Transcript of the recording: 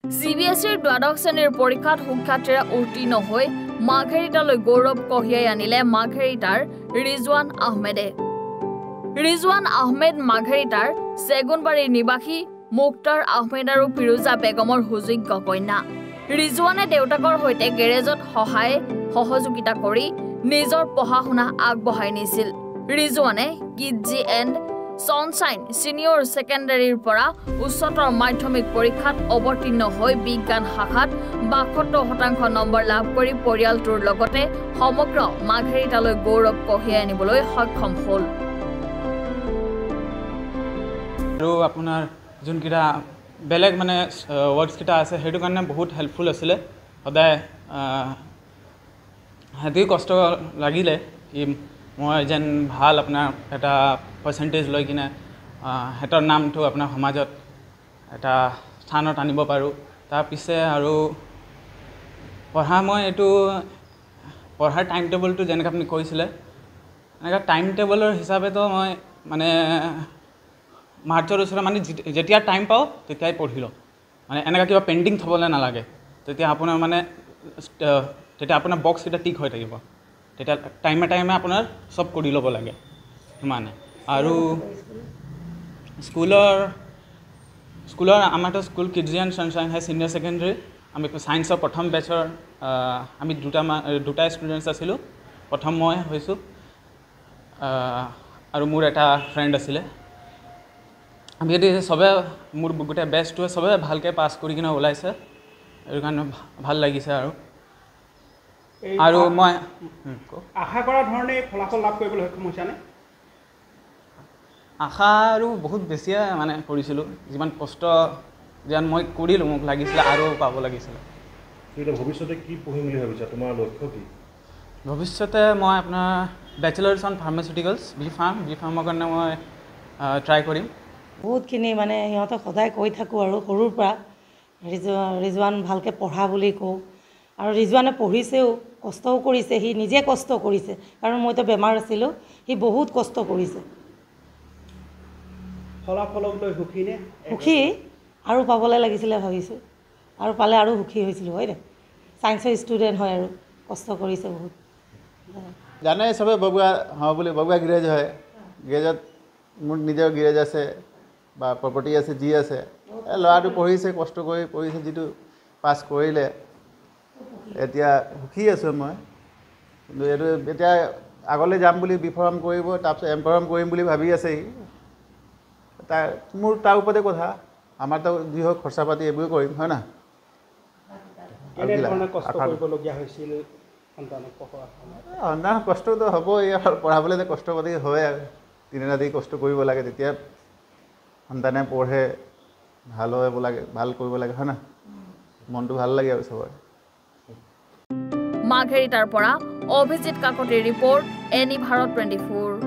CBSEৰ দ্বাদশ শ্ৰেণীৰ পৰীক্ষাত সুখ্যাতিৰে উত্তীৰ্ণ হৈ মাঘেৰিটালৈ গৌৰৱ কঢ়িয়াই আনিলে মাঘেৰিটাৰ ৰিজৱান আহমেদে। ৰিজৱান আহমেদ মাঘেৰিটাৰ চেগুনবাৰীৰ নিবাসী মুক্তাৰ আহমেদ আৰু ফিৰোজা বেগমৰ সুযোগ্য কন্যা। ৰিজৱানে দেউতাকৰ সৈতে গেৰেজত সহযোগিতা কৰি নিজৰ পঢ়া-শুনা আগবঢ়াই নিছিল। ৰিজৱানে কিডজি এণ্ড সনচাইন চিনিয়ৰ ছেকেণ্ডাৰীৰ পৰা উচ্চতৰ মাধ্যমিক পৰীক্ষাত অৱতীৰ্ণ হৈ বিজ্ঞান শাখাত ৭২% নম্বৰ লাভ কৰি পৰিয়ালটোৰ লগতে সমগ্ৰ মাঘেৰিটালৈ গৌৰৱ কঢ়িয়াই আনিবলৈ সক্ষম হ'ল। আৰু আপোনাৰ যোনকেইটা বেলেগ মানে ৱৰ্ডছকেইটা আছে সেইটো কাৰণে বহুত হেল্পফুল আছিলে। সদায় সিহঁতেও কষ্ট লাগিলে কি মই যেন ভাল আপোনাৰ এটা পাৰ্চেণ্টেজ লৈ কিনে সিহঁতৰ নামটো আপোনাৰ সমাজত এটা স্থানত আনিব পাৰোঁ। তাৰপিছে আৰু মই এইটো পঢ়াৰ টাইম টেবুলটো যেনেকৈ আপুনি কৈছিলে এনেকৈ টাইম টেবুলৰ হিচাপেতো মই মানে মাৰ্চৰ ওচৰত মানে যেতিয়া টাইম পাওঁ তেতিয়াই পঢ়ি লওঁ। মানে এনেকুৱা কিবা পেণ্ডিং থ'বলৈ নালাগে। তেতিয়া আপোনাৰ মানে তেতিয়া আপোনাৰ বক্সকেইটা টিক হৈ থাকিব। তেতিয়া টাইমে আপোনাৰ চব কৰি ল'ব লাগে সিমানে। আৰু স্কুলৰ আমাৰতো school Kidzee and Sunshine high senior secondary. আমি ছায়েন্সৰ প্ৰথম বেচৰ আমি দুটা ষ্টুডেণ্টছ আছিলোঁ। প্ৰথম মই হৈছোঁ আৰু মোৰ এটা ফ্ৰেণ্ড আছিলে। আমি যদি চবে মোৰ গোটেই বেচটোৱে চবে ভালকৈ পাছ কৰি কিনে ওলাইছে। সেইটো কাৰণে ভাল লাগিছে। আৰু মই আশা কৰা ধৰণে ফলাফল লাভ কৰিবলৈ সক্ষম হৈছানে? আশা আৰু বহুত বেছিয়ে মানে কৰিছিলোঁ। যিমান কষ্ট যেন মই কৰিলোঁ মোক লাগিছিলে আৰু পাব লাগিছিলে। ভৱিষ্যতে কি পঢ়িম বুলি ভাবিছা? তোমাৰ লক্ষ্য কি? ভৱিষ্যতে মই আপোনাৰ বেচেলাৰ্ছ অন ফাৰ্মাচিউটিকেলছ বি ফাৰ্মৰ কাৰণে মই ট্ৰাই কৰিম। বহুতখিনি মানে সিহঁতক সদায় কৈ থাকোঁ আৰু সৰুৰ পৰা ৰিজৱান ভালকৈ পঢ়া বুলি কওঁ। আৰু ৰিজৱানে পঢ়িছেও, কষ্টও কৰিছে। সি নিজে কষ্ট কৰিছে কাৰণ মইতো বেমাৰ আছিলোঁ। সি বহুত কষ্ট কৰিছে। ফলাফলক লৈ সুখী নে? সুখী আৰু পাবলৈ লাগিছিলে ভাবিছোঁ। আৰু পালে আৰু সুখী হৈছিলোঁ হয় দে। ছায়েন্সৰ ষ্টুডেণ্ট হয় আৰু কষ্ট কৰিছে বহুত। জানে চবে বগুৱা গেৰেজ হয়। গেৰেজত মোৰ নিজৰ গেৰেজ আছে বা প্ৰপাৰ্টি আছে যি আছে। ল'ৰাটো পঢ়িছে, কষ্ট কৰি পঢ়িছে, যিটো পাছ কৰিলে। এতিয়া সুখী আছোঁ মই। কিন্তু এইটো এতিয়া আগলৈ যাম বুলি বি ফাৰ্ম কৰিব, তাৰপিছত এম ফাৰ্ম কৰিম বুলি ভাবি আছে সি। তাৰ ওপৰতে কথা। আমাৰতো যি হওক খৰচা পাতি এইবোৰে কৰিম হয় না? কেনেধৰণে কষ্ট কৰিবলগীয়া হৈছিল সন্তানক পঢ়োৱাৰ সময়ত? সন্তান কষ্টটো হ'বই আৰু পঢ়াবলৈ যে কষ্ট পাতি হয় আৰু দিনে ৰাতি কষ্ট কৰিব লাগে। তেতিয়া সন্তানে পঢ়ে, ভাল হ'ব লাগে, ভাল কৰিব লাগে হয় না? মনটো ভাল লাগে আৰু চবৰে। মাঘেৰিটাৰ পৰা অভিজিত কাকতিৰ ৰিপৰ্ট, এনি ভাৰত 24।